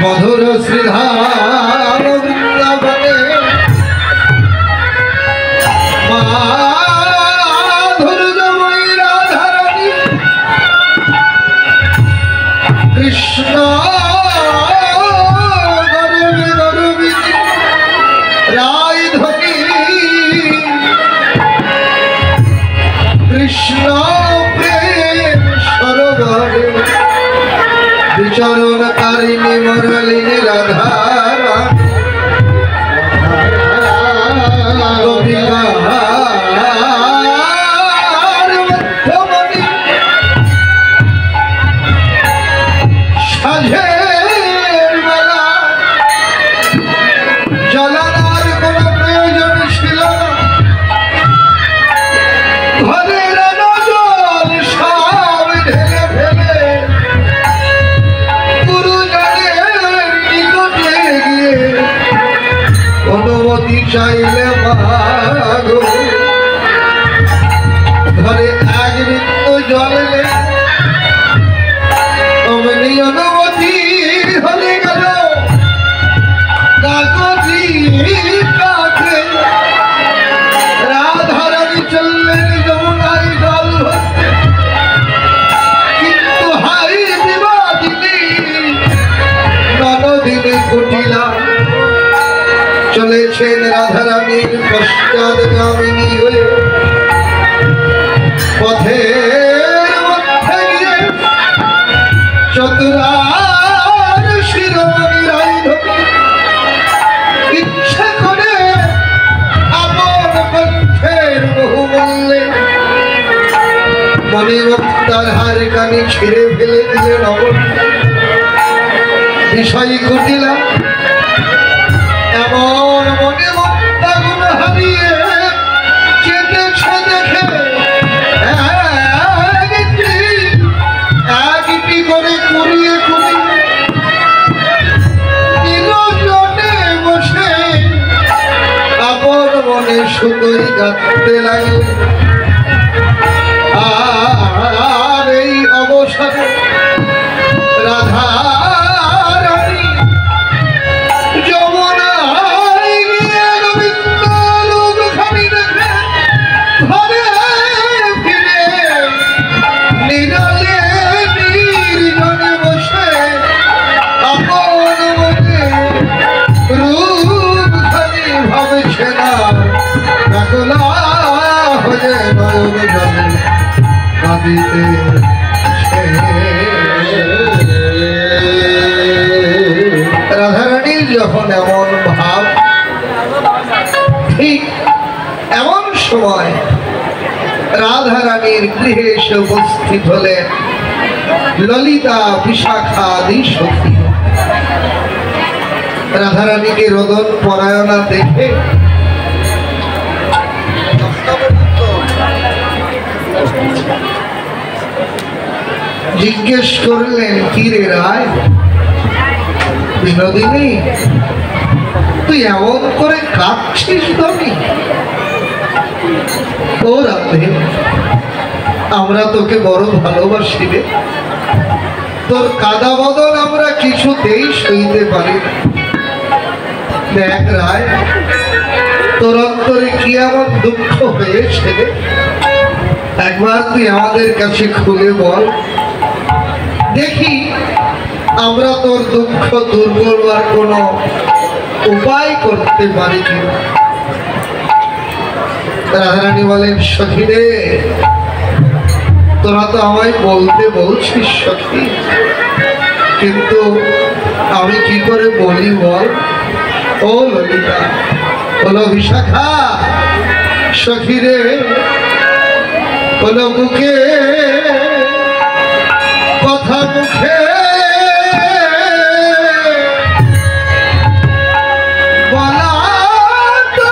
मधुर श्रीधाम वृंदावने माधुर्यमयी राधारानी कृष्ण गरुवी गरुविनी राय ध्वनि कृष्ण प्रेम सरोवरे विचरण कारिणी मुरलिनी राधा চাইলে মাগো ঘরে এক বিন্দু জলে অমনি অনুমতি হলে গেল কাগজি কাছে রাধারানী চললেন যমুনায় জল ভরতে কিন্তু হাই বিবাদিনী ননদিনী কুটিলা চলেছেন রাধারানীর পশ্চাৎগামিনী হয়ে পথের মধ্যে গিয়ে চতুরার শিরোমণি রায় ধরে ইচ্ছে করে আপন কণ্ঠের বহুমূল্যে মনে মুক্তার হার কানে ছিঁড়ে ফেলে দিলেন বিষয় ঘটিলা এমন মনে মুক্তা গুণ হারিয়ে চেতেছে দেখে একটি করে কুড়িয়ে কুড়িয়ে নিরজনে বসে আপন মনে শুধুই গাঁথতে লাগল। আর এই অবসরে রাধা রাধারানীর যখন এমন ভাব ঠিক এমন সময় রাধারানীর গৃহে এসে উপস্থিত হলেন ললিতা বিশাখা আদি সখী। রাধারানীকে রোদন পরায়ণা দেখে জিজ্ঞেস করলেন, কি রে রায় বিনোদিনী, তুই এমন করে কাঁদছিস? তুমি ও রাধে, আমরা তোকে বড় ভালোবাসি রে, তোর কাদা বদল আমরা কিছুতেই সইতে পারি না। দেখ রায়, তোর অন্তরে কি এমন দুঃখ হয়েছে রে, একবার তুই আমাদের কাছে খুলে বল, দেখি আমরা তোর দুঃখ দূর করবার কোনো উপায় করতে পারি কিনা। রাধারানী বলেন, সখী রে, তোরা তো আমায় বলতে বলছিস সখী, কিন্তু আমি কি করে বলি বল? ও ললিতা, বলো বিশাখা, সখী রে, বলো মুখে কথা মুখে বলা তো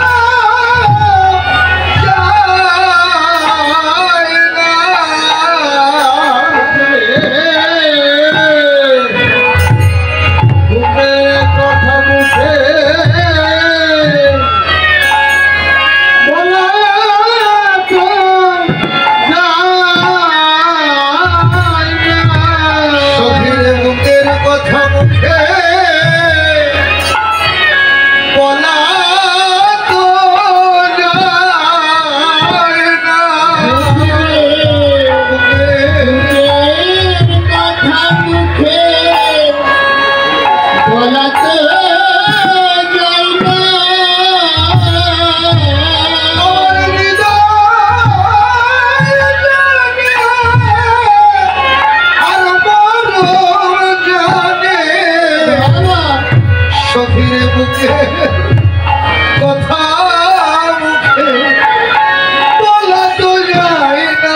বলাতে যাই না সখীর বুকে কথা মুখে বলা তো যায় না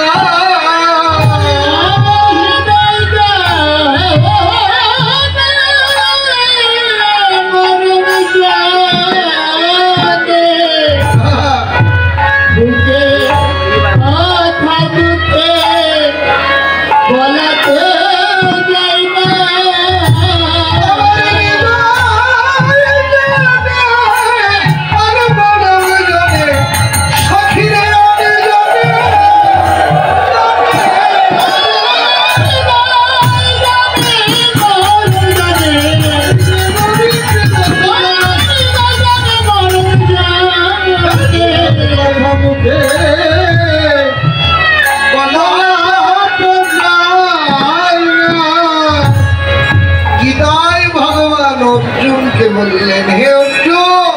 বললেন, হে অর্জুন,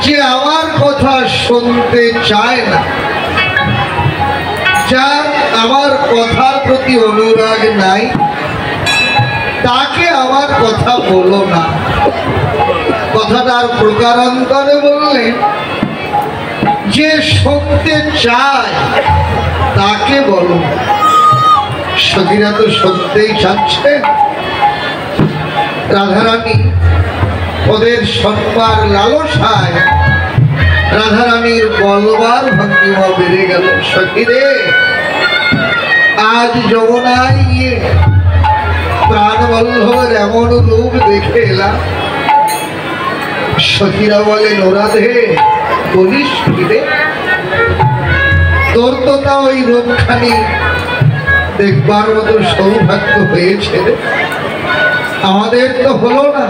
যে আমার কথা শুনতে চায় না, যার আমার কথার প্রতি অনুরাগ নাই, তাকে আমার কথা বলো না। কথাটার প্রকারান্তরে বললেন, যে শুনতে চায় তাকে বলো। সখীরা তো শুনতেই চাচ্ছে। রাধারানী ওদের সম্মান লালসায় রাধারানীর বলবার ভঙ্গিমা বেড়ে গেল। সখীরে, আজ যমুনায় গিয়ে প্রাণবল্লভের এমন রূপ দেখে এলাম। সখীরা বলেন, ও রাধে, বলিস রে, তোর তো তা ওই রূপখানি দেখবার মতো সৌভাগ্য হয়েছে রে, আমাদের তো হলো না,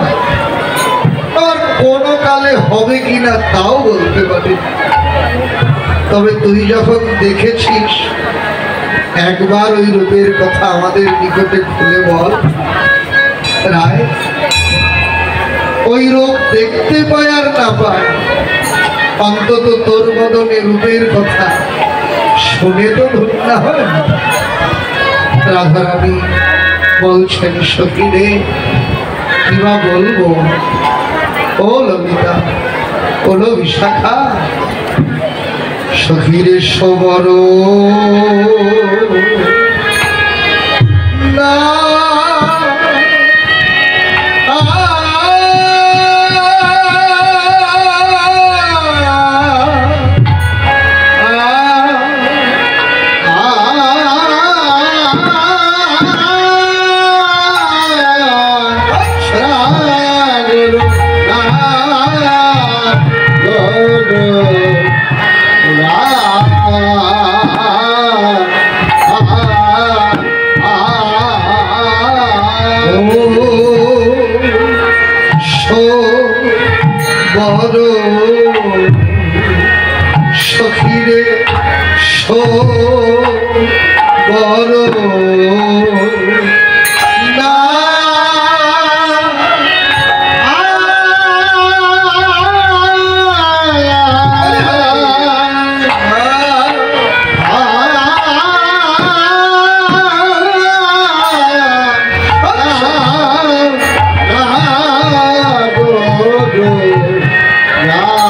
আর কোনো কালে হবে কিনা তাও বলতে পারি। তবে তুই যখন দেখেছিস, একবার ওই রূপের কথা আমাদের নিকটে খুলে বল। রায়, ওই রূপ দেখতে পায় আর না পায়, অন্তত তোর বদনে রূপের কথা শুনে তো ধন্য হয় না। রাধারানী বলছেন, সখীরে, কিবা বলবো। ও ললিতা, ওলো বিশাখা, সখীরে সবর না সখীরে বড় না না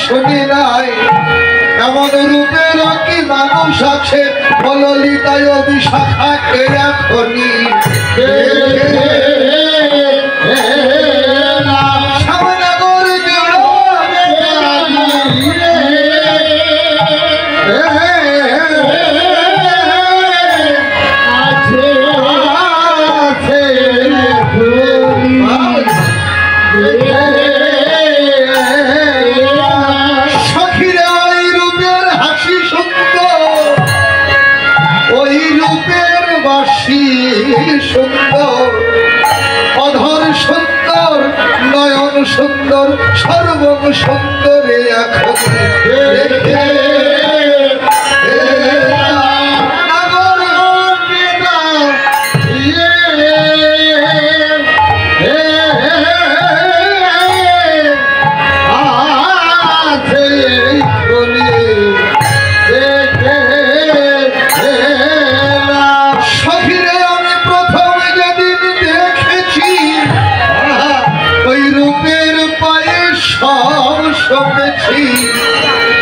শুনি নাই এমন রূপের কি মানুষ আছে বললিতায় বিশাখাকে এখনই শ্যামনগর সুন্দর অধর সুন্দর নয়ন সুন্দর সর্বং সুন্দরে এখন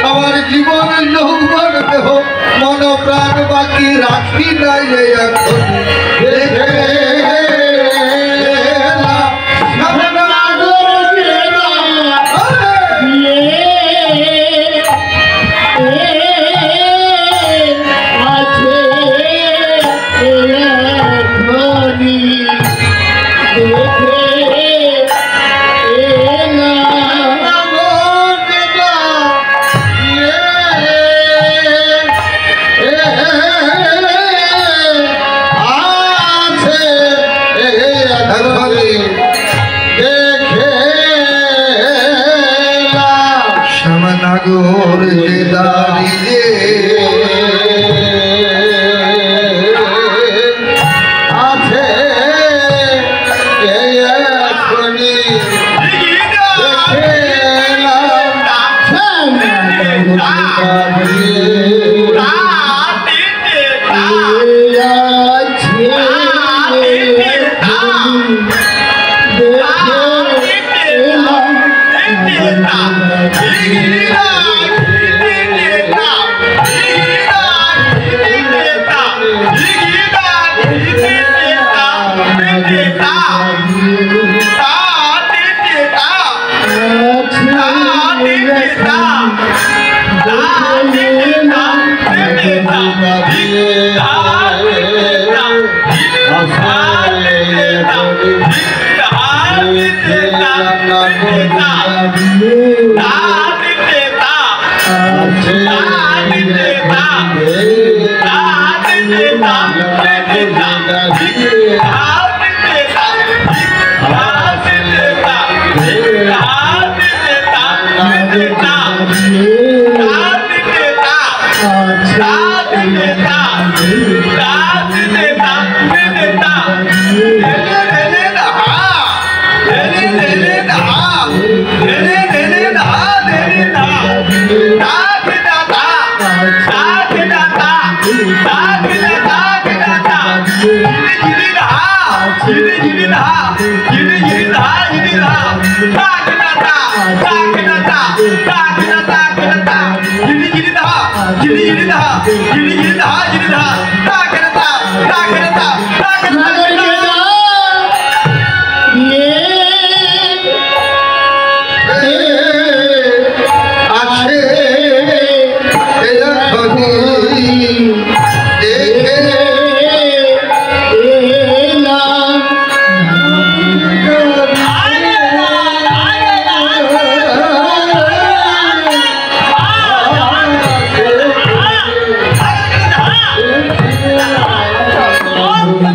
আমার জীবন যৌবন দেহ মন প্রাণ বাকি রাখি নাই এখন শ্যামনগর যে দাঁড়িয়ে আছে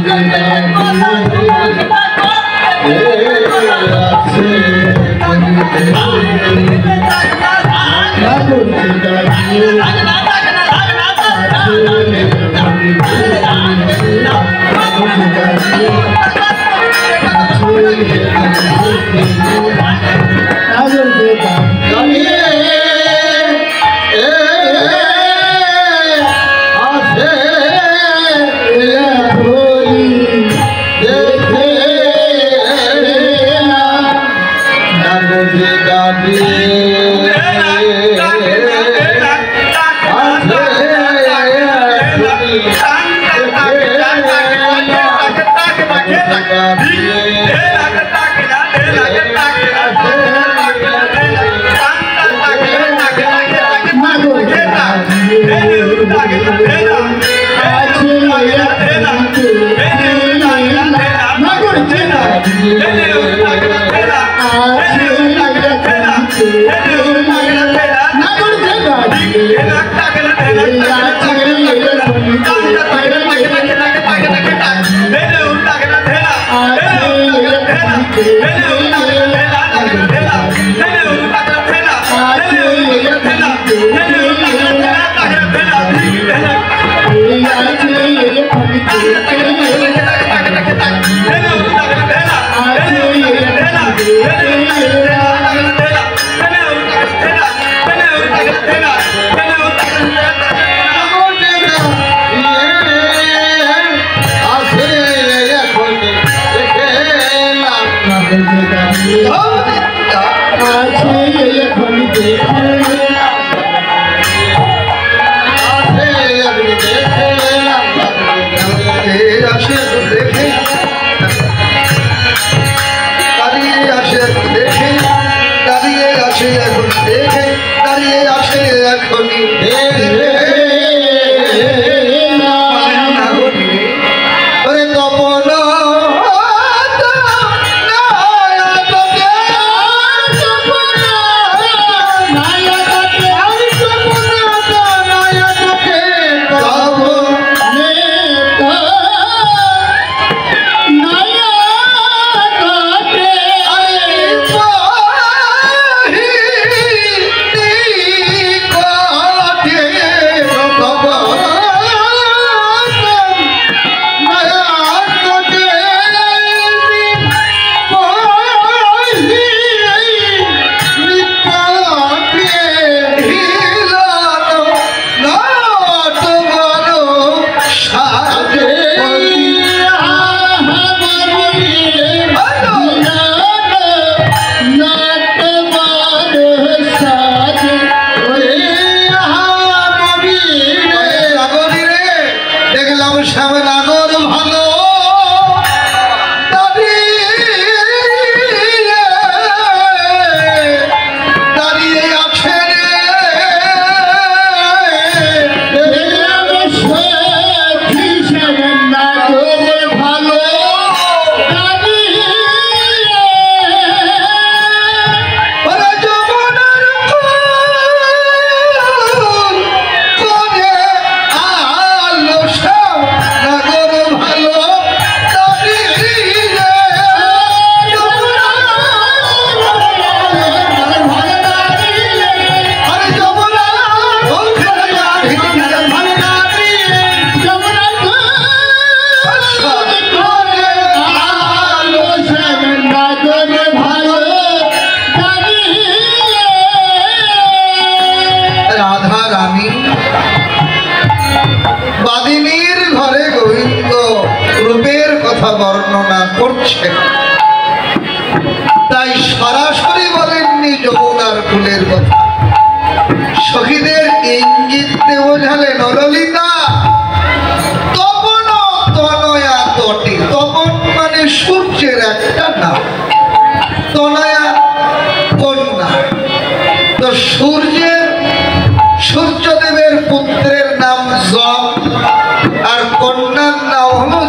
Thank you.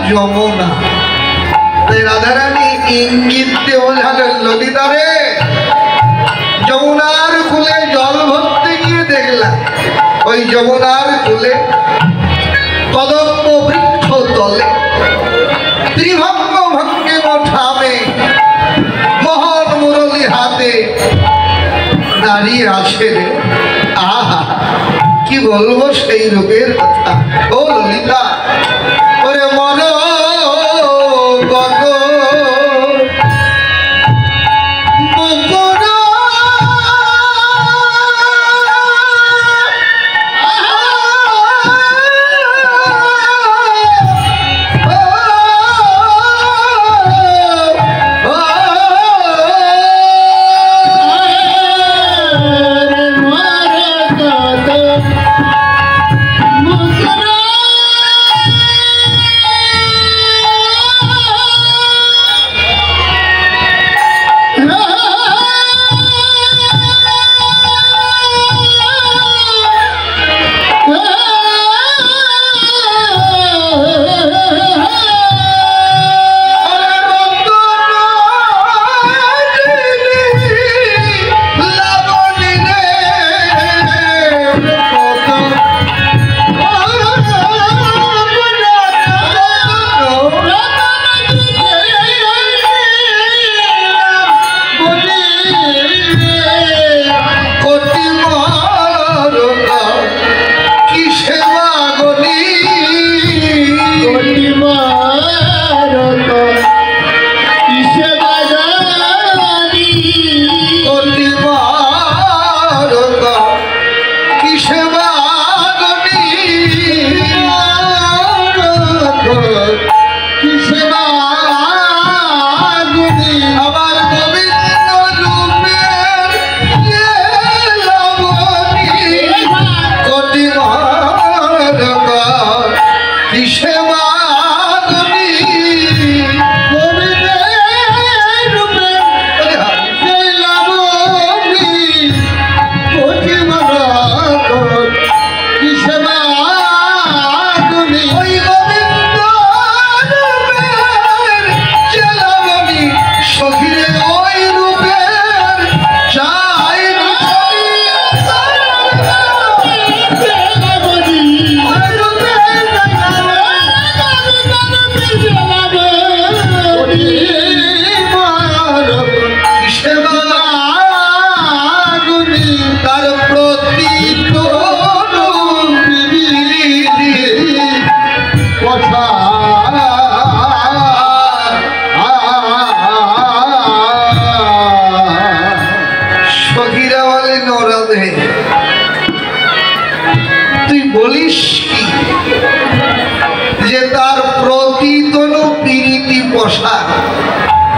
যমুনা। রাধারানী ইঙ্গিত দিয়ে বোঝালেন, ললিতা রে, যমুনার কূলে জল ভরতে গিয়ে দেখলাম ওই যমুনার কূলে কদম্ব বৃক্ষ তলে ত্রিভঙ্গ ভঙ্গে মোঠামে মোহন মুরলী হাতে দাঁড়িয়ে আছে রে। আহা, কি বলবো সেই রূপের কথা। ও ললিতা, ওরে মন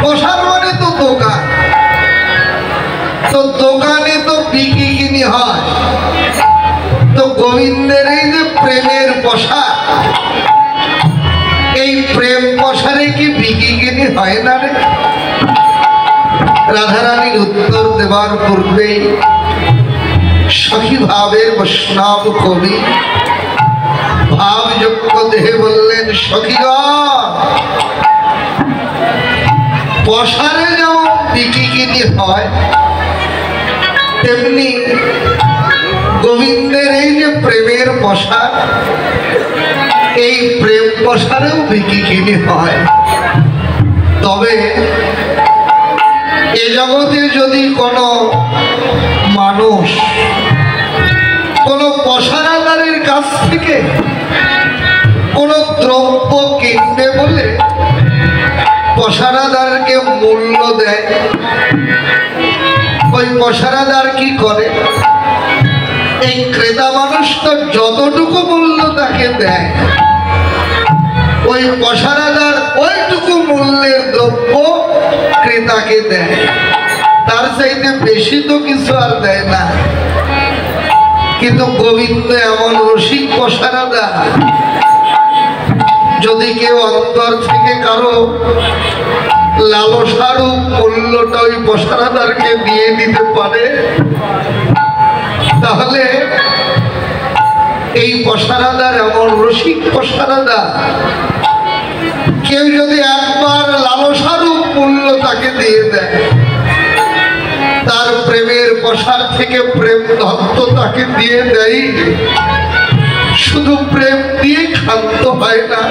পসার মানে তো দোকান, তো দোকানে তো বিক্রি কিনি হয়। তো গোবিন্দের এই যে প্রেমের পসার, এই প্রেম পসারে কি বিক্রি কিনি হয় না রে? রাধারানীর উত্তর দেবার পূর্বেই সখী ভাবের বৈষ্ণব কবি ভাবযোগ্য দেহে বললেন, সখীগণ, পসারে যেমন বিক্রি কিনি হয়, তেমনি গোবিন্দের এই যে প্রেমের পসার, এই প্রেম পসারেও বিক্রি কিনি হয়। তবে এ জগতে যদি কোনো মানুষ কোনো পসারাদারের কাছ থেকে কোনো দ্রব্য কিনবে বলে পসারাদারকে মূল্য দেয়, ওই পসারাদার কি করে? এই ক্রেতা মানুষ তো যতটুকু মূল্য তাকে দেয়, ওই পসারাদার ওইটুকু মূল্যের দ্রব্য ক্রেতাকে দেয়, তার চাইতে বেশি তো কিছু আর দেয় না। কিন্তু গোবিন্দ এমন রসিক পসারাদার, যদি কেউ অন্তর থেকে কারো লালসারূপ মূল্যটা ওই পসারাদারকে দিয়ে দিতে পারে, তাহলে এই পসারাদার এমন রসিক পসারাদার, কেউ যদি একবার লালসারূপ মূল্য তাকে দিয়ে দেয়, তার প্রেমের পসার থেকে প্রেম দত্ত তাকে দিয়ে দেয়, শুধু প্রেম দিয়ে ক্ষান্ত হয় না,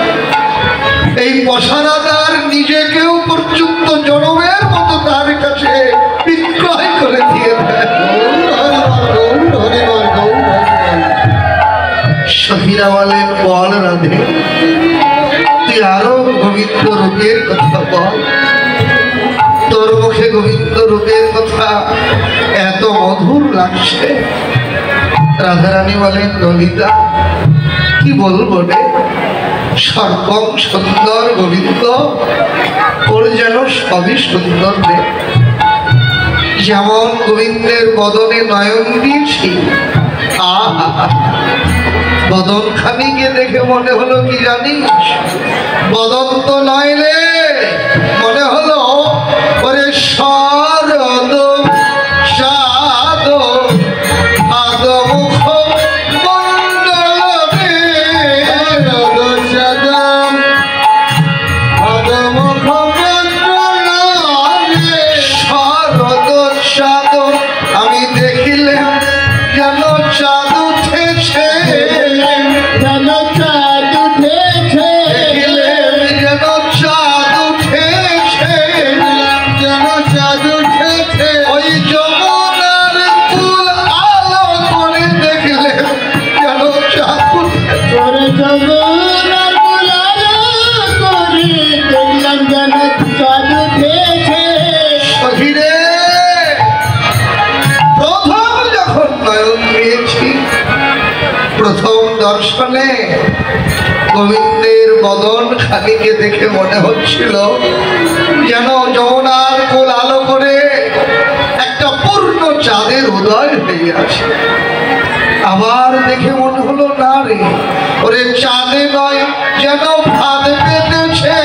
এই পসারাদার নিজেকেও পর্যন্ত জনমের মতো তার কাছে বিক্রয় করে দিয়ে দেয়। সখীরা বলেন, বল রাধে, তুই আরো গোবিন্দ রূপের কথা বল, তোর মুখে গোবিন্দ রূপের কথা এত মধুর লাগছে। রাধারানী বলেন, ললিতা কি বলবো রে, সর্বং সুন্দর গোবিন্দ, ওর যেন সবই সুন্দর রে। যেমন গোবিন্দের বদনে নয়ন দিয়েছি, আহা, বদন খানিকে দেখে মনে হলো কি জানিস, বদন তো নয় রে, মনে হলো ওরে শরদ সাদ আদমুখ মণ্ডল রে, শরদ সাদ আদমুখ মণ্ডল রে, শরদ সাদ আমি দেখিলে যেন চাঁদ উঠেছে, যেন চাঁদ উঠেছে, দেখিলে যেন চাঁদ উঠেছে, যেন চাঁদ উঠেছে, ওই যমুনার কুল আলো করে দেখলে যেন চাঁদ উঠেছে, ওরে যমুনার কুল আলো করে দেখলাম যেন চাঁদ উঠেছে। সখীরে, প্রথম যখন নয়ন দিয়েছি, প্রথম দর্শনে গোবিন্দের বদন খানিকে দেখে মনে হচ্ছিল যেন যমুনার কোল আলো করে একটা পূর্ণ চাঁদের উদয় হয়ে আছে। আবার দেখে মনে হলো না রে, ওরে চাঁদে নয় যেন ভাত পেতেছে,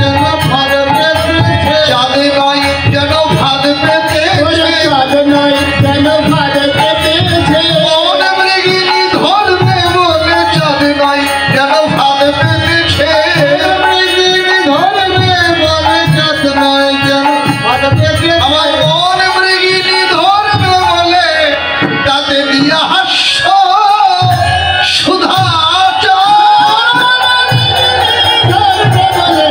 যেন ভাত পেতেছে, চাঁদে নয় যেন ভাত পেতেছে, চাঁদে নয় যেন ভাত পেতেছে, মনে মৃগিনী ধরবে বলে চাঁদে নয় যেন ভাত পেতেছে, মৃগিনী ধরবে বলে চাঁদ নয় যেন ভাত পেতেছে, আমার মন মৃগিনী ধরবে বলে তাতে দিয়া হাস্য সুধা ধরবে বলে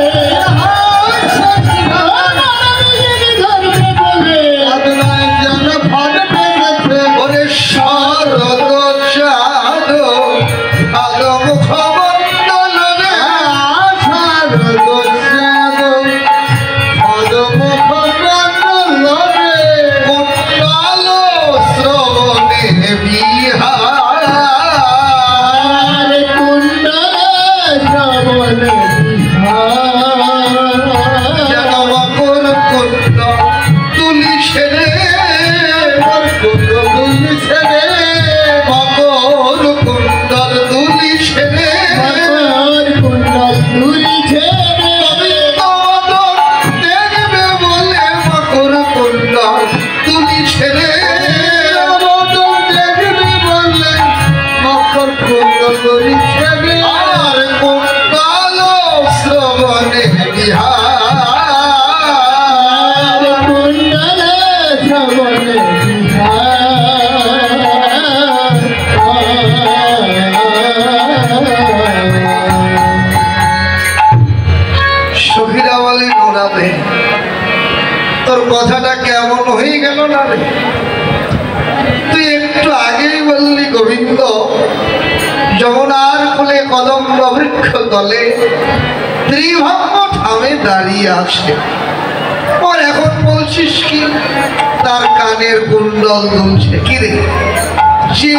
নোরা রে, তোর কথাটা কেমন হয়ে গেল না রে? তুই একটু আগেই বললি গোবিন্দ যমুনার কোলে কদম্ব বৃক্ষ তলে ত্রিভঙ্গ ঠামে দাঁড়িয়ে আছে, আর এখন বলছিস কি তার কানের কুণ্ডল দুলছে? কি রে, যে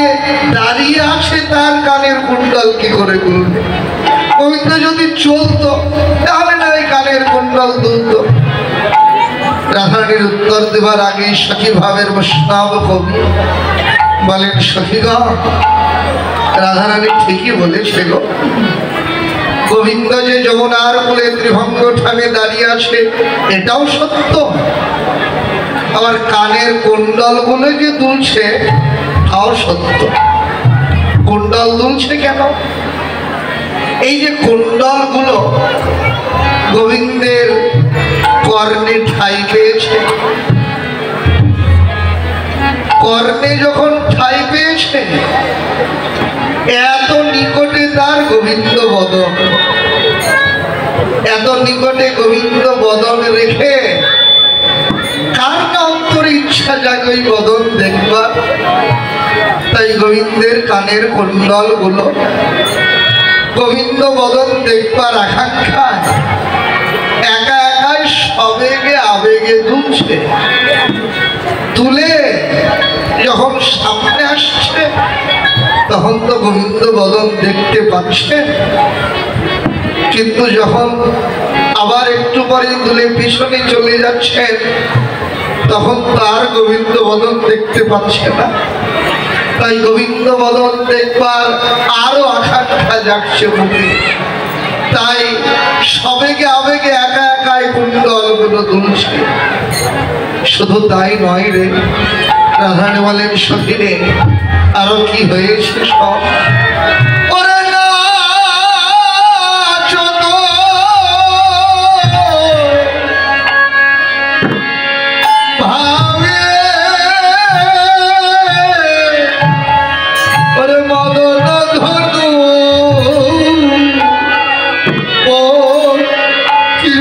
দাঁড়িয়ে আছে তার কানের কুণ্ডল কি করে দুলবে? গোবিন্দ যদি চলতো তাহলে না এই কানের কুণ্ডল দুলতো। রাধারানীর উত্তর দেবার আগেই সখী ভাবের বৈষ্ণব কবি বলেন, সখীগণ রাধারানী ঠিকই বলেছে গো, গোবিন্দ যে যমুনার কোলে ত্রিভঙ্গ ঠামে দাঁড়িয়ে আছে এটাও সত্য, আবার কানের কুণ্ডল গুলো যে দুলছে তাও সত্য। কুণ্ডল দুলছে কেন? এই যে কুণ্ডল গুলো গোবিন্দের কর্ণে ঠাঁই পেয়েছে, কর্ণে যখন ঠাঁই পেয়েছে এত নিকটে তার গোবিন্দ বদন, এত নিকটে গোবিন্দ বদন রেখে কার না অন্তরে ইচ্ছা জাগে ওই বদন দেখবার? তাই গোবিন্দের কানের কুণ্ডল গুলো গোবিন্দ বদন দেখবার আকাঙ্ক্ষায় একা একাই সবেগে আবেগে দুলছে, তুলে যখন সামনে আসছে তখন তো গোবিন্দ বদন দেখতে পাচ্ছে, কিন্তু যখন আবার একটু পরে তুলে পিছনে চলে যাচ্ছে তখন তার গোবিন্দ বদন দেখতে পাচ্ছে না। তাই গোবিন্দ বদন দেখবার আরো আকাঙ্ক্ষা জাগছে মুখে, তাই সবেগে আবেগে একা একাই কুণ্ডল গুলো দুলছে। শুধু তাই নয় রে, রাধারানী বলেন সখী রে আরো কি হয়েছে সব। ওরে নাচো গো ভাবে, ওরে মদন ধনু ও কি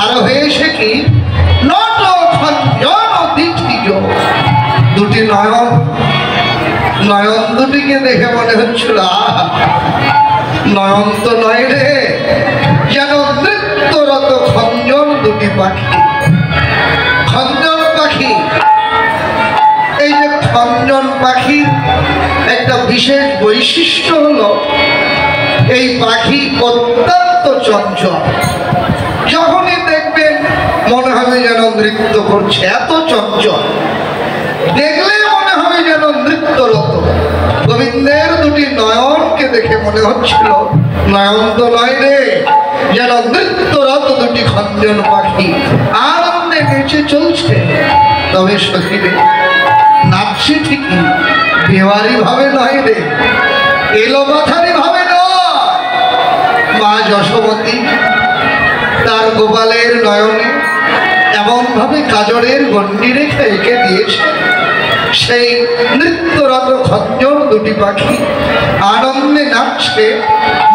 আর হয়েছে কি নট খঞ্জন দ্বিতীয় দুটি নয়ন, নয়ন দুটিকে দেখে মনে হচ্ছিল নয়ন তো নয় রে, যেন নৃত্যরত খঞ্জন দুটি পাখি। খঞ্জন পাখি, এই যে খঞ্জন পাখির একটা বিশেষ বৈশিষ্ট্য হলো এই পাখি অত্যন্ত চঞ্চল। যখনই দেখবেন মনে হবে যেন নৃত্য করছে, এত চঞ্চল। দেখলে মনে হবে যেন নৃত্যরত। গোবিন্দের দুটি নয়নকে দেখে মনে হচ্ছিল নয়ন তো নয় রে, যেন নৃত্যরত দুটি খঞ্জন পাখি আনন্দে নেচে চলছে। তবে সখীরে নাচছে ঠিকই, বেওয়ারি ভাবে নয় রে, এলো মাথারি ভাবে নয়। মা যশোমতী তার গোপালের নয়নে এমন ভাবে কাজলের গণ্ডি রেখে এঁকে দিয়েছে, সেই নৃত্যরত খঞ্জন দুটি পাখি আনন্দে নাচছে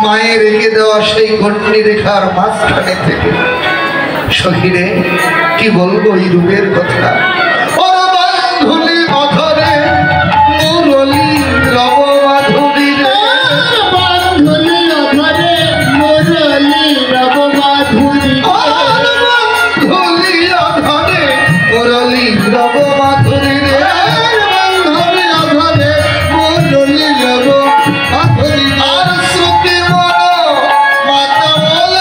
মায়ের রেখে দেওয়া সেই গণ্ডি রেখার মাঝখানে থেকে। সখীরে কি বলবো এই রূপের কথা। ওর বান্ধুলি অধরে মুরলী রব মাধুরী রে, বান্ধুলি অধরে মুরলী রব মাধুরী, বান্ধুলি অধরে মুরলী রব মাধুরী রে, বান্ধুলি অধরে মুরলী রব মাধুরী। আর শ্রুতি মন মাতা বল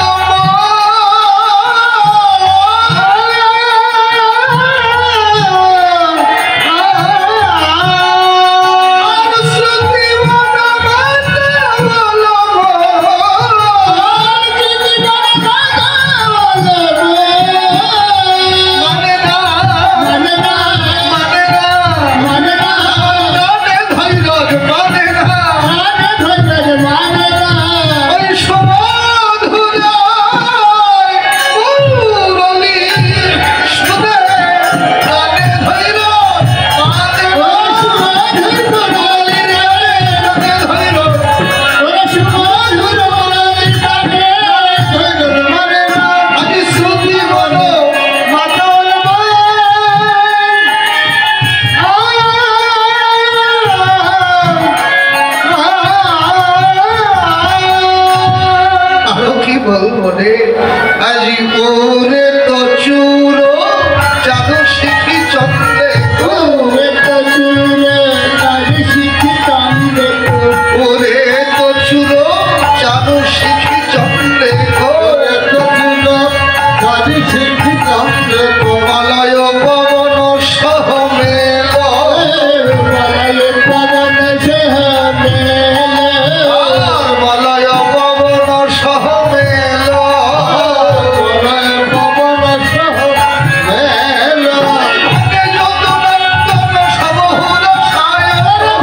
বলবো রে আজি ওরে তো চুরো জাদু শিখি চন্দ্রে গো, ওরে তো চুরে কাজ শিখি চন্দ্রে গো, ওরে তো চুরো জাদু শিখি চন্দ্রে গো, ওরে তো চুরে কাজ শিখি চন্দ্রে গো। মলয় পবন সহ মেল, বলয় পবন সহ মেল, মলয় পবন সহ মেল, বলয় পবন সহ মেল। যদুনন্দন সবহুর ছায়,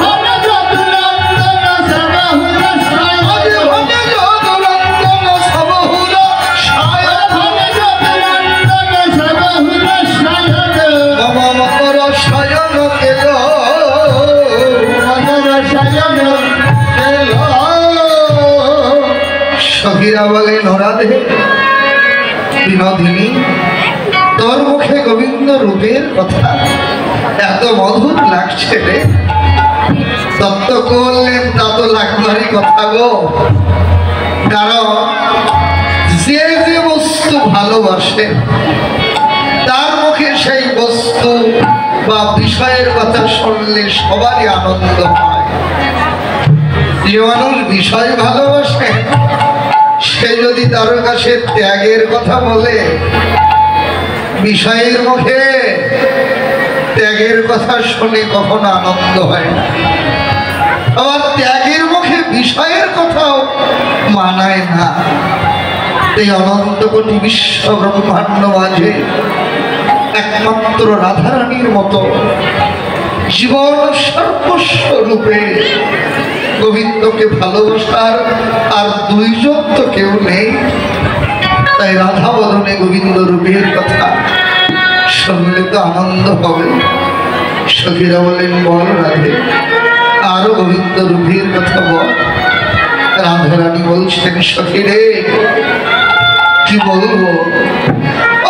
ঘন যদুনন্দন সবহুর ছায়, ঘনে যদুনন্দন সবহুর ছায়, ঘন যদুনন্দন সবহুর ছায়। মম মকর শয়ন কেল, মনর শয়ন কেল। সখীরা বলেন রাধে বিনোদিনী, তোর মুখে গোবিন্দ রূপের কথা এত মধুর লাগছে রে, তত্ত্ব করলেন তা তো লাগবারই কথা গো। কারণ যে যে বস্তু ভালোবাসে তার মুখে সেই বস্তু বা বিষয়ের কথা শুনলে সবারই আনন্দ হয়। যে মানুষ বিষয় ভালোবাসে সে যদি তার কাছে ত্যাগের কথা বলে, বিষয়ের মুখে ত্যাগের কথা শুনে কখনো আনন্দ হয় না। আবার ত্যাগের মুখে বিষয়ের কথাও মানায় না। এই অনন্ত কোটি বিশ্ব ব্রহ্মাণ্ড মাঝে একমাত্র রাধারানীর মতো জীবন সর্বস্ব রূপে গোবিন্দকে ভালোবাসার আর দুইজন তো কেউ নেই। তাই রাধা বদনে গোবিন্দ রূপের কথা শুনলে তো আনন্দ হবে। সখীরা বলেন বল রাধে, আরো গোবিন্দ রূপের কথা বল। রাধারানী বলছেন সখীরে কি বলবো, ও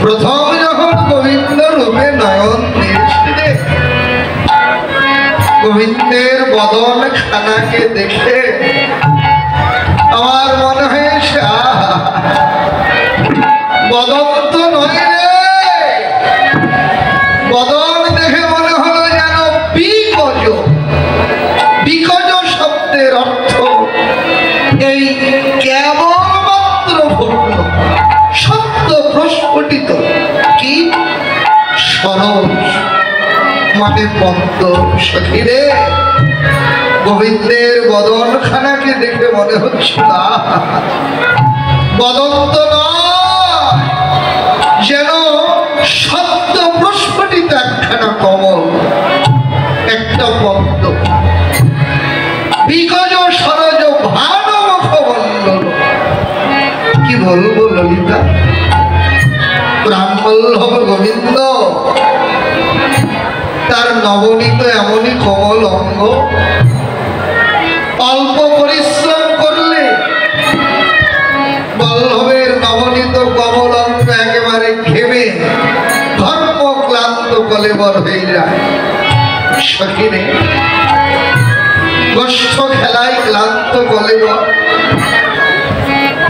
প্রথম যখন গোবিন্দ রূপে নয়ন দিয়েছিলেন, গোবিন্দের বদন খানাকে দেখে আমার মনে হয়েছে বদন তো নয় রে, বদন দেখে মনে হলো যেন বিকজ। বিকজ শব্দের অর্থ এই কেবলমাত্র ভূর্ণ সত্য প্রস্ফুটিত, কি সরস মানে পদ্ম। সখীরে গোবিন্দের বদন খানাকে দেখে মনে হচ্ছিল বদন তো নয়, যেন সত্য প্রস্ফুটিত একখানা কমল, একটা পদ্ম। বিকজ সরজ ভানমুখ মণ্ডল, কি বলবো ললিতা, প্রাণবল্লভ গোবিন্দ তার নবনীত এমনই কোমল অঙ্গ, অল্প পরিশ্রম করলে বল্লভের নবনীত কোমল অঙ্গ একেবারে ঘেমে ধর্ম ক্লান্ত কলেবর হয়ে যায়। সখিনে গোষ্ঠ খেলায় ক্লান্ত কলেবর,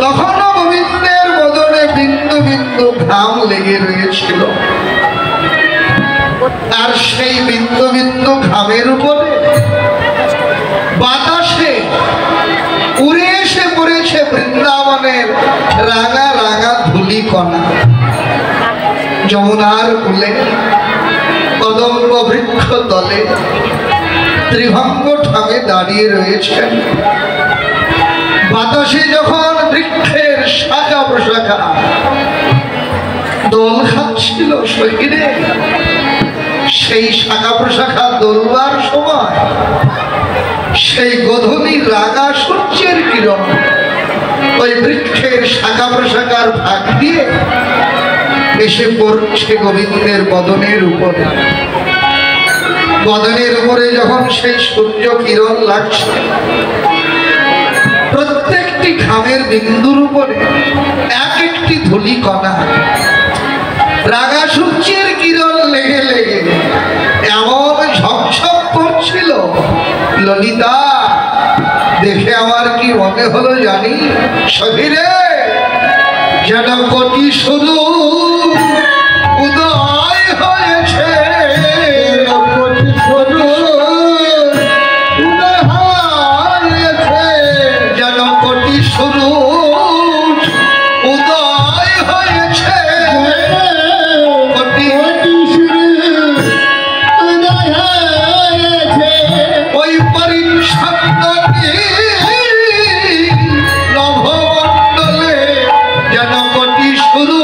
তখনও গোবিন্দের বদনে বিন্দু বিন্দু ঘাম লেগে রয়েছিল। আর সেই বিন্দু বিন্দু ঘামের উপরে বাতাসে উড়ে এসে পড়েছে বৃন্দাবনের রাঙা রাঙা ধুলি কণা। যমুনার কূলে কদম্ব বৃক্ষ তলে ত্রিভঙ্গ ঠামে দাঁড়িয়ে রয়েছেন। বাতাসে যখন বৃক্ষের শাখা প্রশাখা দোল খাচ্ছিল শহীদে, সেই শাখা প্রশাখা দোলবার সময় সেই গধূলি রাঙা সূর্যের কিরণ ওই বৃক্ষের শাখা প্রশাখার ভাগ দিয়ে এসে পড়ছে গোবিন্দের বদনের উপরে। বদনের উপরে যখন সেই সূর্য কিরণ লাগছে, প্রত্যেকটি ঘামের বিন্দুর উপরে এক একটি ধূলি কণা রাঙা সূর্যের কিরণ লেগে লেগে এমন ঝকঝক করছিল, ললিতা দেখে আমার কি মনে হলো জানি সখীরে, যেন কোটি শুধু উদয় হয়েছে, কোটি শুধু উদয় হয়েছে, যেন কোটি শুধু উদয় হয়েছে, কোটি শুধু উদয় হয়েছে। ওই পরিচ্ছন্নটি নভমণ্ডলে যেন কোটি শুধু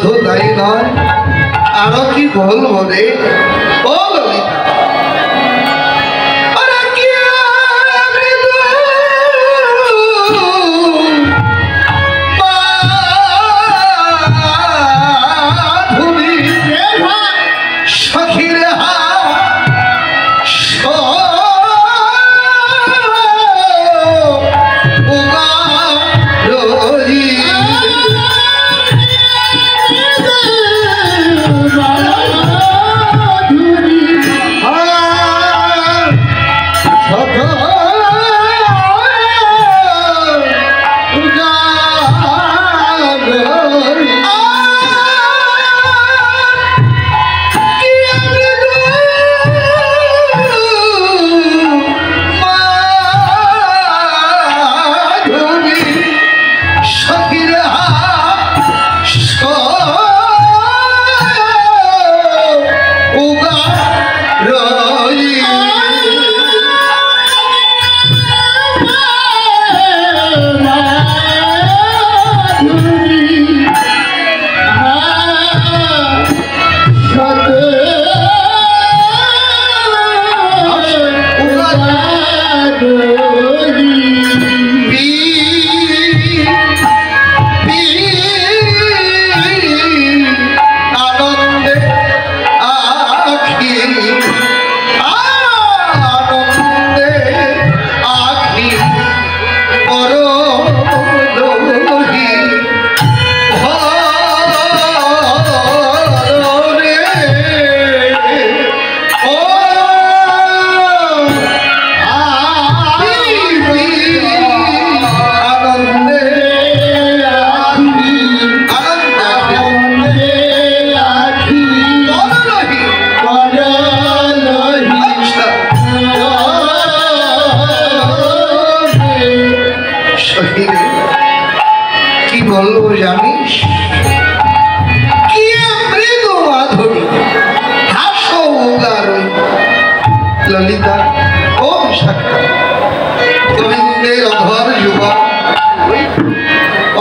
শুধু তাই নয়, আরো কি বলবো রে, বল ললিতা ও বিশাখা, গোবিন্দের অধর যুগল,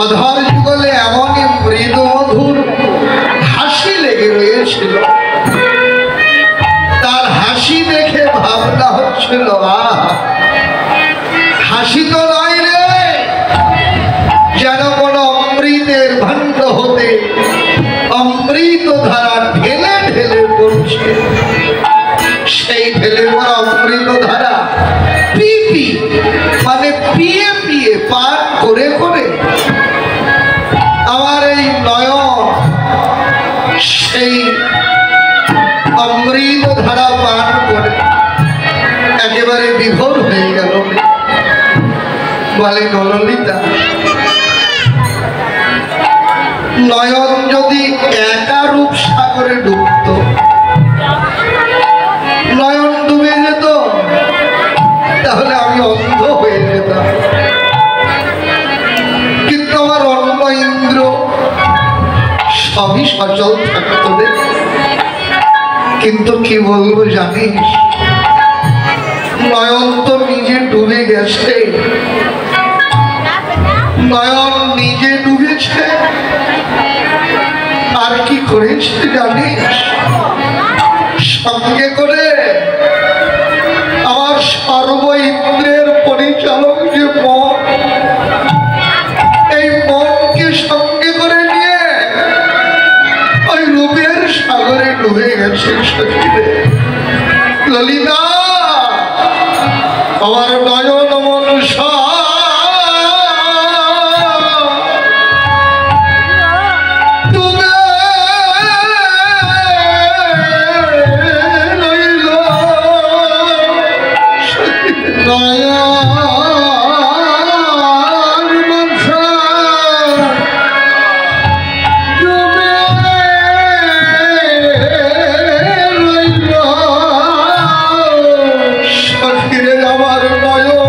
অধর যুগলে এমনই মৃদু মধুর হাসি লেগে রয়েছিল। তার হাসি দেখে ভাবনা হচ্ছিল, হাসি তো নয় রে, যেন কোন অমৃতের ভাণ্ড হতে অমৃত ধারা ঢেলে ঢেলে পড়ছে। সেই ঢেলে পড়া অমৃত ধারা পিপি মানে পিয়ে পিয়ে পান করে করে আমার এই নয়ন সেই অমৃত ধারা পান করে একেবারে বিভোর হয়ে গেল। বলে ললিতা, নয়ন যদি একা রূপ সাগরে ডুবত, নয়ন ডুবে যেত, তাহলে আমি অন্ধ হয়ে যেতাম। কিন্তু আমার অন্য ইন্দ্র সবই সচল থাকতো রে। কিন্তু কি বলবো জানিস, নয়ন তো নিজে ডুবে গেছে, নয়ন নিজে ডুবেছে। আর কি করেছে জানিস, সঙ্গে করে আমার সর্ব ইন্দ্রের পরিচালক যে মন, এই মনকে সঙ্গে করে নিয়ে ওই রূপের সাগরে ডুবে গেছে। ললিতা, আমার নয়ন মন আমার নয়ন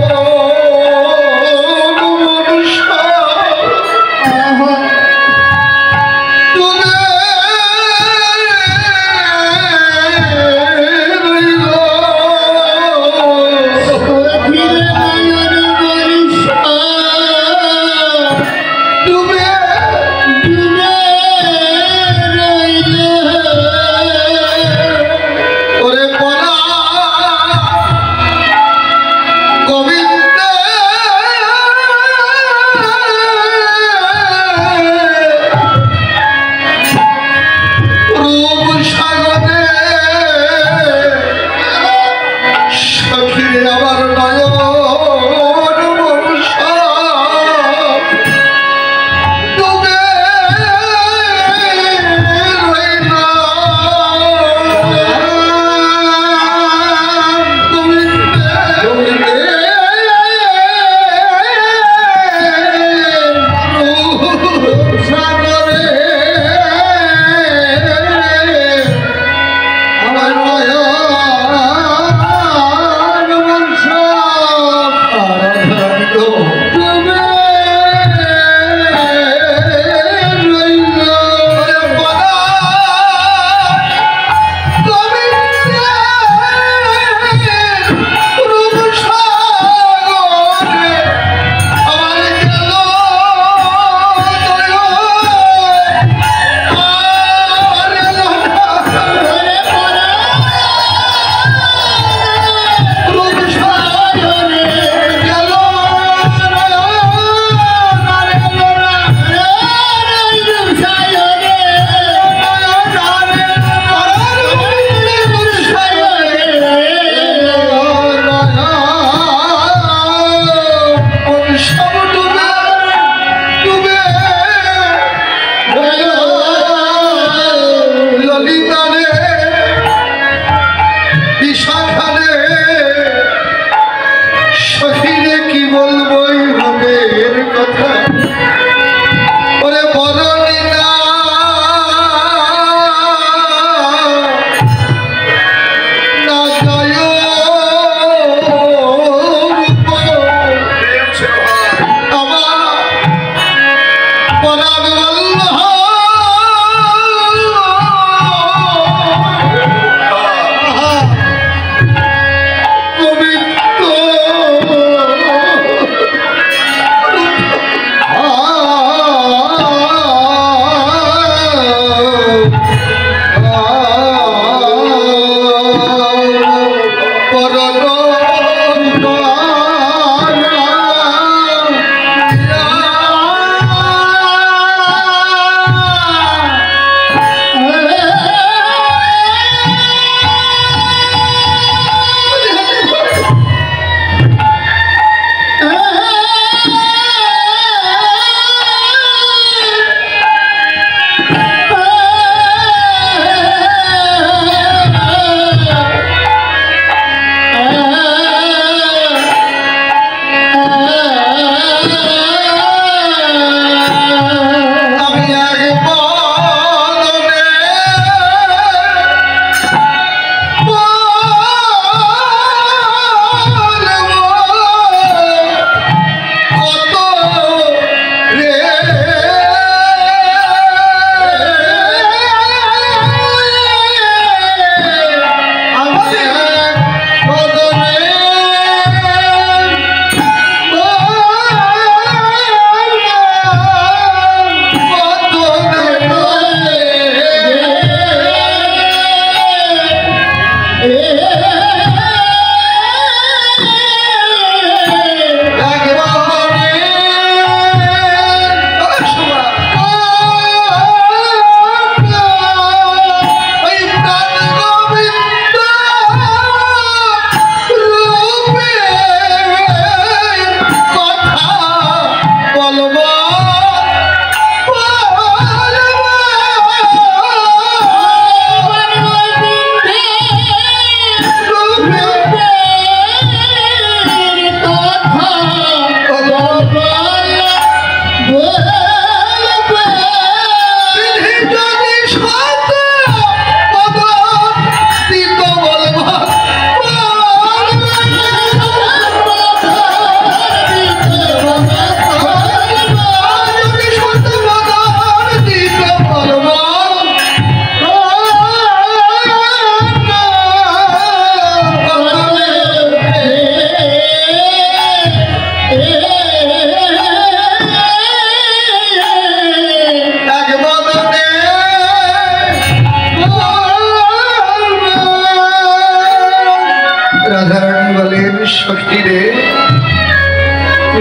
বিধি রে,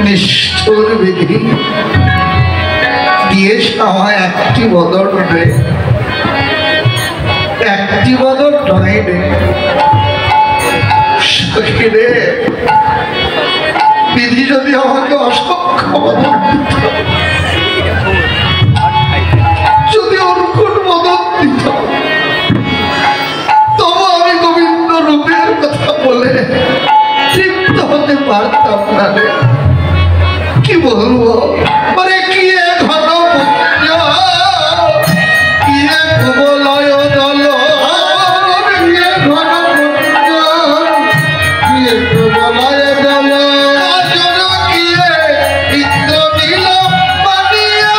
নিষ্ঠুর বিধি, দিয়েছ আমায় একটি বদল রে, একটি বদল নয় রে সখী রে। বিধি যদি আমাকে অসংখ্য বদল দিত, যদি অর্ঘুন বদল দিত, তবু আমি গোবিন্দ রূপের কথা বলে তৃপ্ত হতে পারতাম না রে। কি বলবো, আরে কি ঘন পুণ্য, কি কুবলয় দল, কি ঘন পুণ্য, কি কুবলয় দল, কি ইন্দ্র নীল পানিয়া,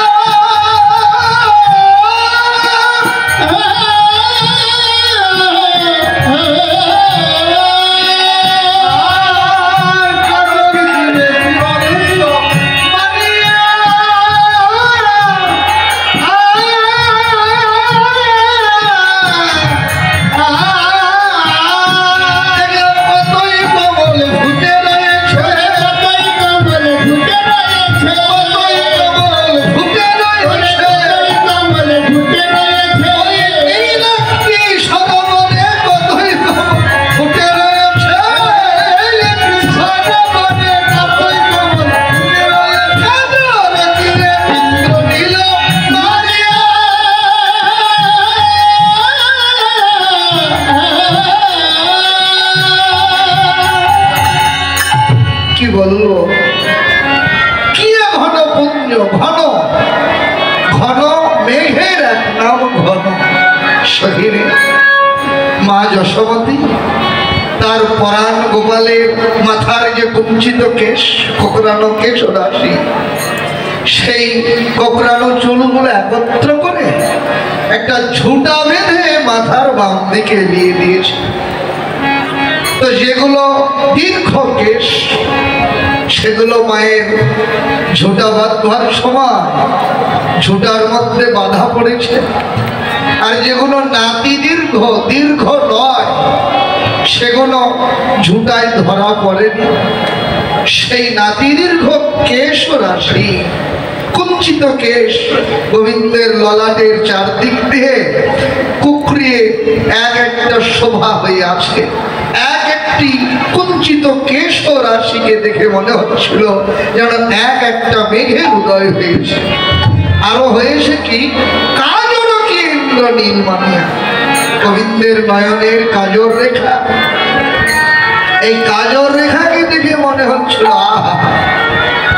বলবো কি ঘন পুণ্য, ঘন ঘন মেঘের এক নাম ঘন। শহীরে মা যশোমতী তার পরাণ গোপালের মাথার যে কুঞ্চিত কেশ, কোকড়ানো কেশ রাশি, সেই কোকড়ানো চুলগুলো একত্র করে একটা ঝুঁটা বেঁধে মাথার বাম দিকে নিয়ে দিয়েছে। তো যেগুলো দীর্ঘ কেশ, সেগুলো মায়ের ঝুঁটা বাঁধবার সময় ঝুঁটার মধ্যে বাধা পড়েছে, আর যেগুলো নাতি দীর্ঘ, দীর্ঘ নয়, সেগুলো ঝুঁটায় ধরা পড়েনি। সেই নাতি দীর্ঘ কেশ রাশি, কুঞ্চিত কেশ গোবিন্দের ললাটের চারদিক দিয়ে কুকড়িয়ে এক একটা শোভা হয়ে আছে। এক একটি কুঞ্চিত কেশ রাশিকে দেখে মনে হচ্ছিল যেন এক একটা মেঘের উদয় হয়েছে। আরো হয়েছে কি, কাজর কি ইন্দ্র নীলমানিয়া, গোবিন্দের নয়নের কাজর রেখা। এই কাজর রেখাকে দেখে মনে হচ্ছিল আহা,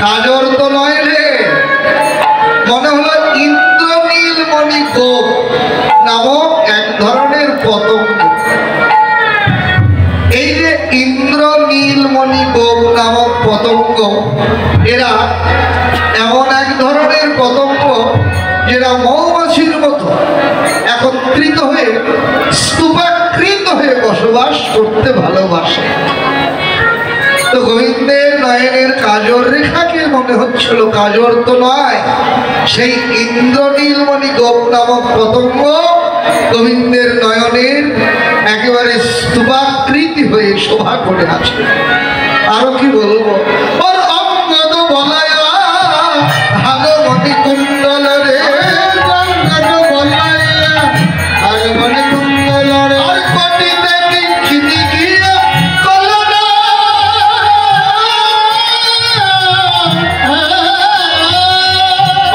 কাজর তো নয় রে, মনে হলো ইন্দ্রনীলমণি গোপ নামক এক ধরনের পতঙ্গ। এই যে ইন্দ্রনীলমণি গোপ নামক পতঙ্গ, এরা এমন এক ধরনের পতঙ্গ যেটা মৌমাছির মতো একত্রিত হয়ে স্তূপাকৃত হয়ে বসবাস করতে ভালোবাসে। তো গোবিন্দের নয়নের কাজর রেখাকে মনে হচ্ছিল কাজর তো নয়, সেই ইন্দ্রনীলমণি গোপ নামক পতঙ্গ গোবিন্দের নয়নের একেবারে স্তূপাকৃতি হয়ে শোভা করে আছে। আরো কি বলবো, ওর অঙ্গদ বলায়া ভাগবতী কুণ্ডল রে, অঙ্গদ বলায়া ভাগবতী কুণ্ডল রে, আর কটিতে কিঞ্চিতি গিয়া কলনা,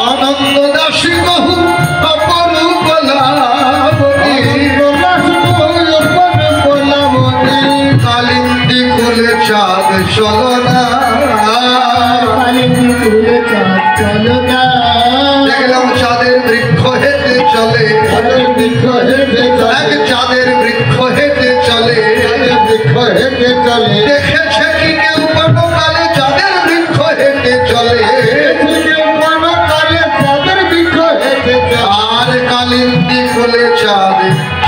আনন্দ দাসী বহু অপরূপ লাবণী, কালিন্দী কুলে চাঁদ চলনা, কালিন্দী কুলে চাঁদ চলনা, দেখলাম চাঁদের বৃক্ষ হেঁটে চলে, বৃক্ষ হেঁটে চলে, চাঁদের বৃক্ষ হেঁটে চলে, বৃক্ষ হেঁটে চলে, দেখেছে কি কেউ কোনো কালে চাঁদের বৃক্ষ হেঁটে চলে, চাঁদের বৃক্ষ হেঁটে চলে, আর কালিন্দী কুলে চাঁদ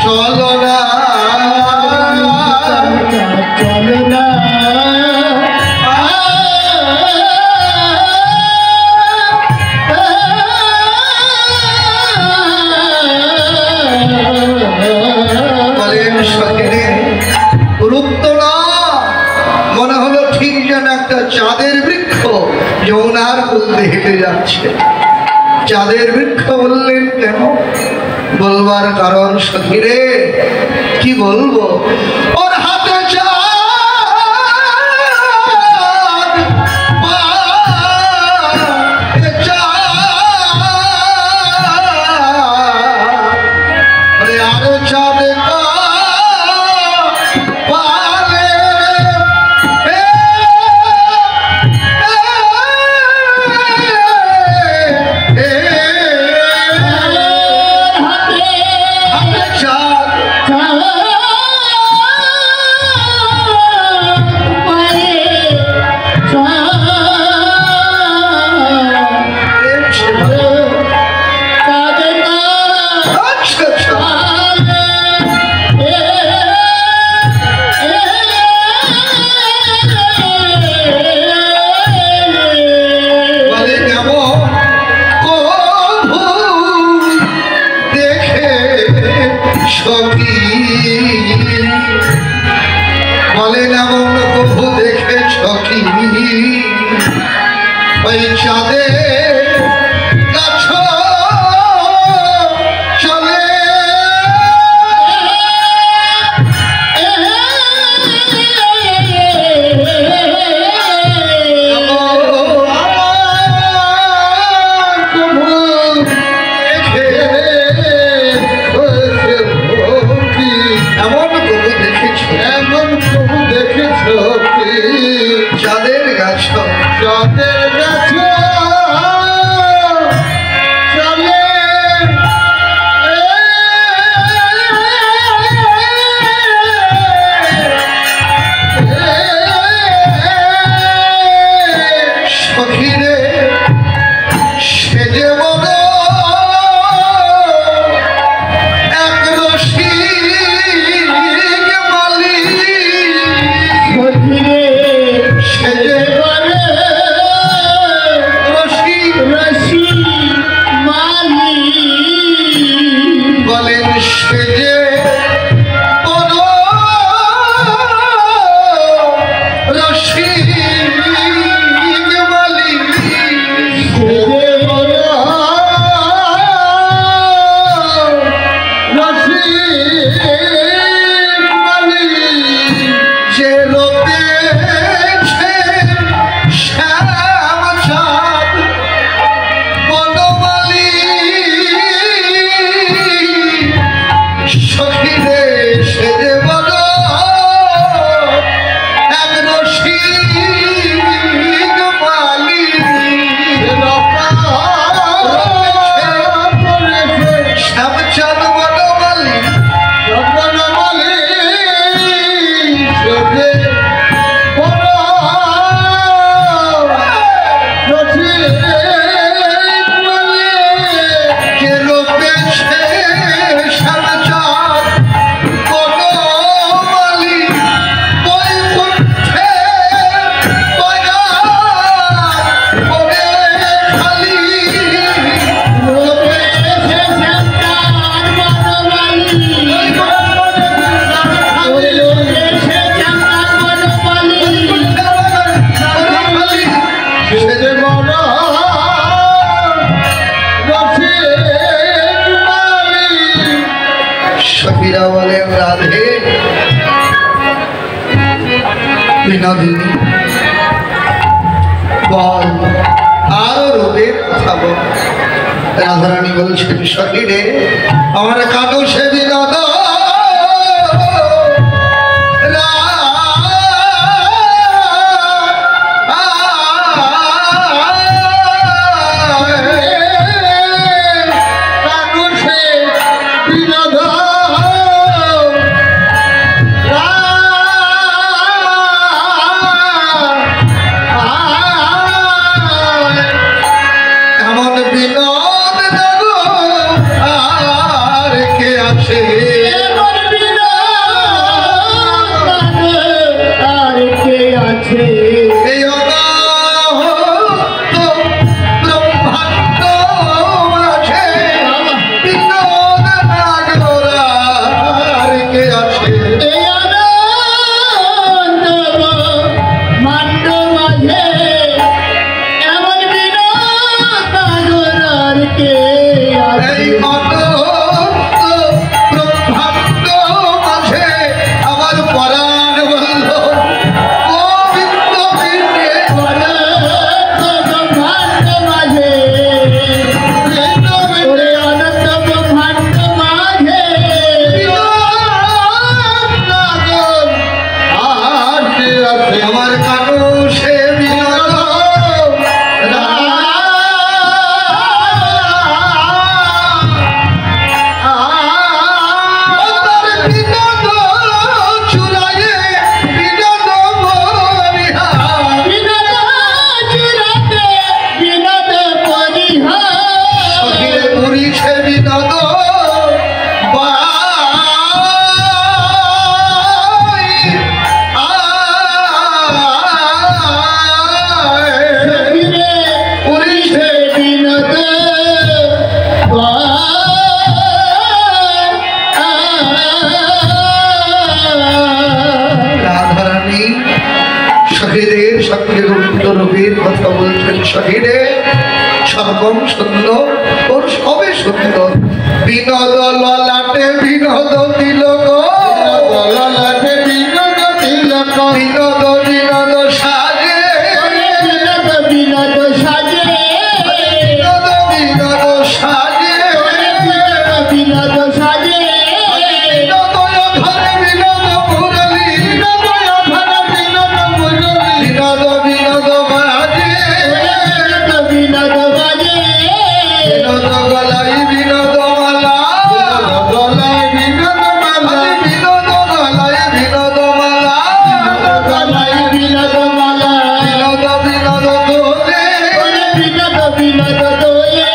চলনা, চলনা। রূপ তো না, মনে হলো ঠিক যৌনার মধ্যে হেঁটে যাচ্ছে। চাঁদের বৃক্ষ বললেন কেন? বলবার কারণ সখী রে, কি বলবো, ওর হাতে বলেন এমন কবু দেখেছ কি ওই চাঁদের গাছ চলে চাঁদের গাছ চলে সখীরে সে যে বড় এক রসিক মালিক সে যে বলেন সে যে বড় রসিক মালিক যে লোকে সখীরে সে যে বড় এক রসিক মালিক শ্যামচাঁদ বড় মালিক কে রূপেছে শ্যামচাঁদ বড় মালিক বৈকুণ্ঠে বয়া ওরে খালি সখীরা বলেন রাধে বিনোদিনী বল আরো রূপের কথা বল। রাধারানী বলছেন সখীরে আমার কাটো সে বিনোদ এমন বিনোদ আর কে আছে শহীদে সর্বম সুন্দর, ওর সবে সুন্দর। বিনোদ ললাটে বিনোদ তিলক, ললাটে বিনোদ তিলক, বিনোদ বিনোদ সাজে, বিনোদ বিনোদ সাজে, বিনোদ বিনোদ সাজে, বিনোদ সাজে, বিনোদ ধরে বিনোদ মুরলী, বিনোদ ধরে বিনোদ মুরলী, বিনোদ বিনোদ বাজে, বিনোদ বাজে, বিনোদ গলাই বিনোদ মালা, গলায় বিনোদ মালা, বিনোদ গলাই বিনোদ মালা, গলায় বিনোদ মালা, বিনোদ বিনোদ দোলে, বিনোদ বিনোদ দোলে,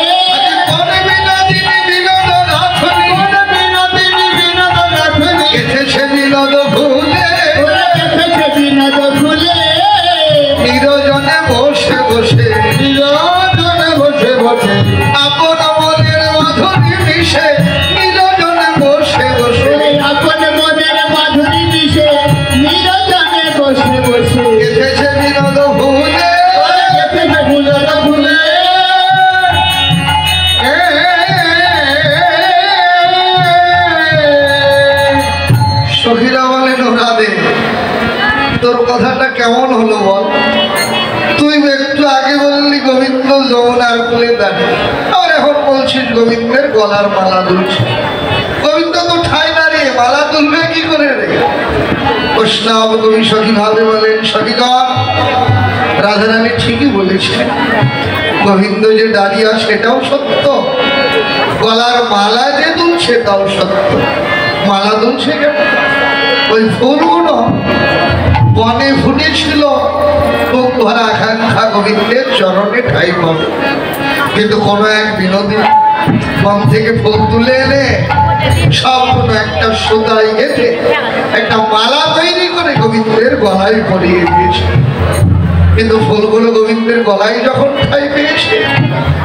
কোন বিনোদিনী বিনোদ নাথনী, বিনোদিনী বিনোদ নাথনী, এসেছে বিনোদ ভুলে, বিনোদ ফুলে, নিরজনে বসে বসে, নিরজনে বসে বসে, আপন মনের মাধুরী মিশে, নিরজনে বসে বসে, আপন মনের মাধুরী মিশে, নিরজনে বসে বসে, এসেছে বিনোদ ভুলে। বিনোদ ফুলে, সখীরা বলেন রাধে, তোর কথাটা কেমন হলো বল? তুই একটু আগে বললি গোবিন্দ যমুনার কুলে দাঁড়িয়ে, আর এখন বলছিস গোবিন্দের গলার মালা দুলছে। গোবিন্দ তো ঠাই দাঁড়িয়ে মালা তুলবে কি করে রে? বৈষ্ণব কবি সখী ভাবে বলেন, সখীগণ রাধারানী ঠিকই বলেছেন, গোবিন্দ যে দাঁড়িয়ে সেটাও সত্য, গলার মালা যে দুলছে তাও সত্য। মালা দুলছে কেন? ওই ফুলগুলো বনে ফুটেছিল, বুক ভরা আকাঙ্ক্ষা গোবিন্দের চরণে ঠাই পাবে, কিন্তু কোনো এক বিনোদী বন থেকে ফুল তুলে এনে সব কোনো একটা সুতায় গেঁথে একটা মালা তৈরি করে গোবিন্দের গলায় পরিয়ে দিয়েছে। কিন্তু ফুলগুলো গোবিন্দের গলায় যখন ঠাই পেয়েছে,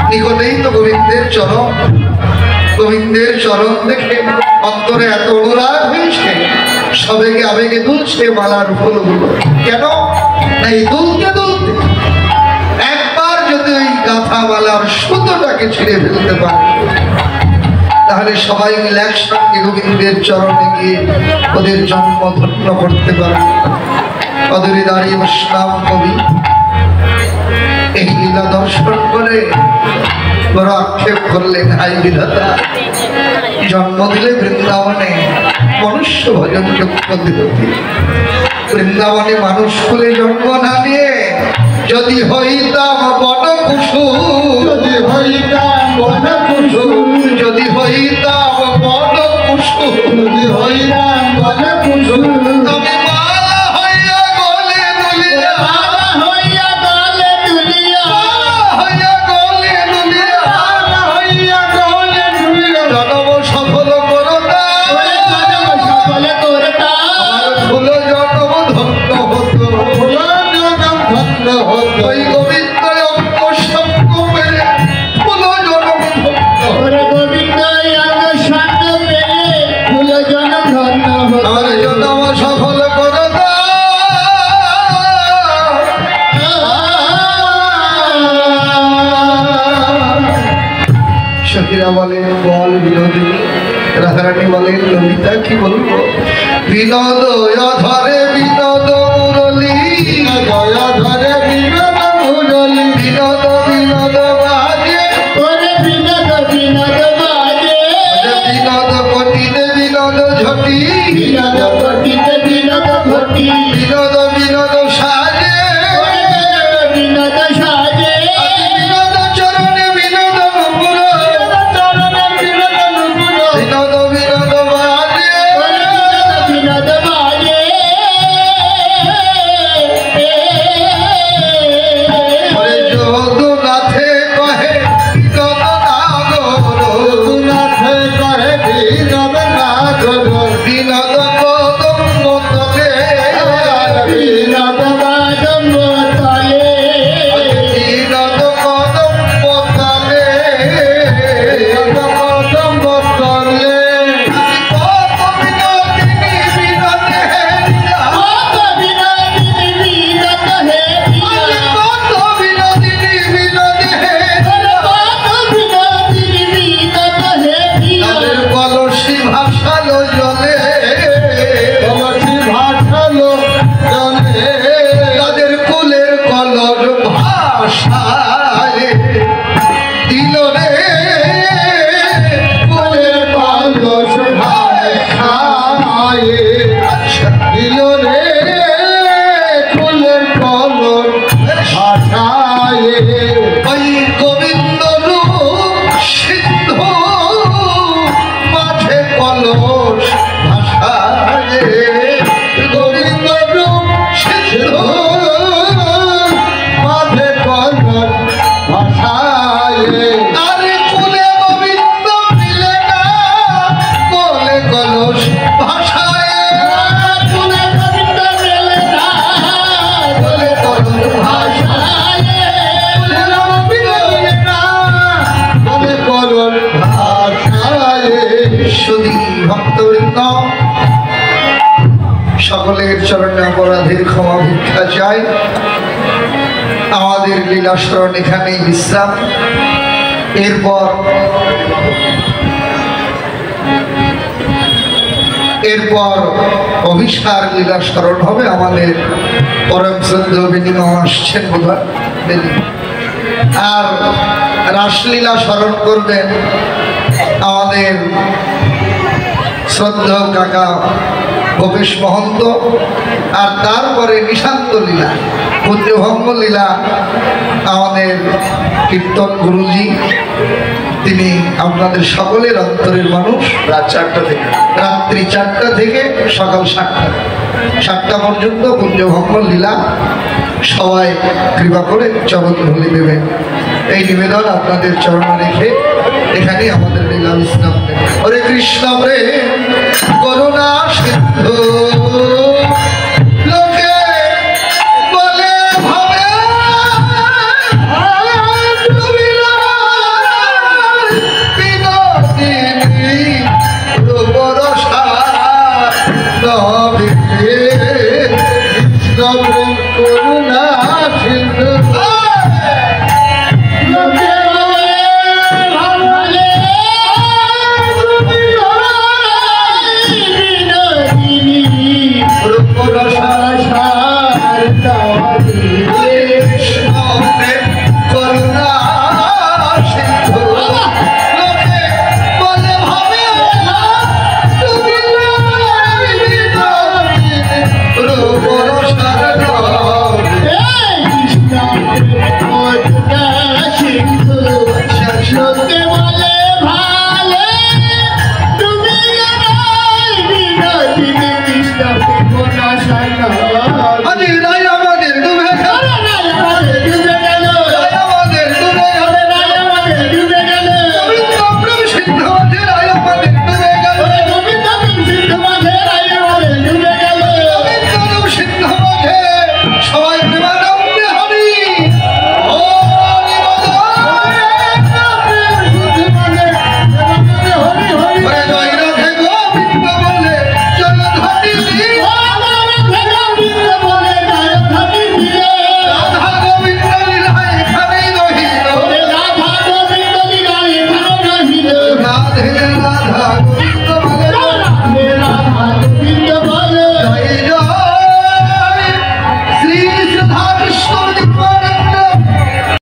নিকটেই তো গোবিন্দের চরণ, গোবিন্দের চরণ দেখে অন্তরে এত অনুরাগ হয়েছে, সবেগে আবেগে দুলছে মালার ফুলগুলো। কেন না এই দুলতে দুলতে একবার যদি ওই গাথা মালার সুতোটাকে ছিঁড়ে ফেলতে পারে, তাহলে সবাই মিলে একসঙ্গে গোবিন্দের চরণে গিয়ে ওদের জন্ম ধন্য করতে পারে। অদূরে দাঁড়িয়ে বৈষ্ণব কবি এই লীলা দর্শন করে বড় আক্ষেপ করলেন, হাই বিধাতা, জন্ম দিলে বৃন্দাবনে মনুষ্য ভজন যোগ্য দেবতী, বৃন্দাবনে মানুষ কুলে জন্ম না নিয়ে যদি হইতাম বন কুসুম, যদি হইতাম বন কুসুম, যদি হইতাম বন কুসুম, যদি হইতাম বন কুসুম, তবে মালা হইয়া গলে দুলিয়া, মালা হইয়া গলে দুলিয়া, হইয়া গলে দুলিয়া, মালা হইয়া গলে দুলিয়া, জনম সফল করতা, জনম সফল করতা, ফুল জনম ধন্য হতো, ফুল জনম ধন্য হতো, ওই গোবিন্দ অঙ্গ সঙ্গ পেলে ফুল জনম ধন্য। ওরে গোবিন্দ অঙ্গ সঙ্গ পেলে ফুল জনম ধন্য হতো, আমার জনম সফল করতা, সখীরা বলেন বল বিনোদিনী, রাধারানী বলেন ললিতা কি বলবো, বিনোদ ধরে বিনোদ মুরলী, জয়া ধরে বিনোদ মুরলী, বিনোদ বিনোদ বাজে, ওরে বিনোদ বিনোদ বাজে, বিনোদ কটিতে বিনোদ ঝটি, বিনোদ ঘটিতে বিনোদ ঘটি, বিনোদ বিনোদ সাজে, ওরে বিনোদ সাজে, বিনোদ চরণে বিনোদ নুপুর, চরণে বিনোদ নুপুর, বিনোদ বিনোদ বাজে, ওরে বিনোদ বাজে, ওরে যদুনাথে কহে বিনোদ নাগর, রঘুনাথে কহে বিনোদ নাগর, বিনোদ কত পরশ ভাষায় বলে গোবিন্দ মেলে না বলে করুণ ভাষায় বলে রাম বিলে না বলে করুণ ভাষায়। শুধু ভক্তবৃন্দ সকলের চরণে অপরাধের ক্ষমা ভিক্ষা চাই। আমাদের লীলাস্মরণ এখানেই বিশ্রাম। এরপর অভিসার লীলা স্মরণ হবে। আমাদের পরম শ্রদ্ধেয় বেনিমা আসছেন বোধহয়, আর রাসলীলা স্মরণ করবেন আমাদের শ্রদ্ধেয় কাকা ভবেশ মহন্ত। আর তারপরে নিশান্ত লীলা, পুণ্যভঙ্গ লীলা আমাদের কীর্তন গুরুজি, তিনি আপনাদের সকলের অন্তরের মানুষ। রাত্রি 4টা থেকে সকাল 7টা পর্যন্ত পুণ্যভঙ্গ লীলা। সবাই কৃপা করে চরণ ধুলি দেবেন, এই নিবেদন আপনাদের চরণে রেখে এখানেই আমাদের লীলা বিশ্রাম দেন। হরে কৃষ্ণ প্রেম করুণা সিন্ধু লোকে বলে ভাবে করুণা সিন্ধু লোকে ভাবলে রাধে রাধা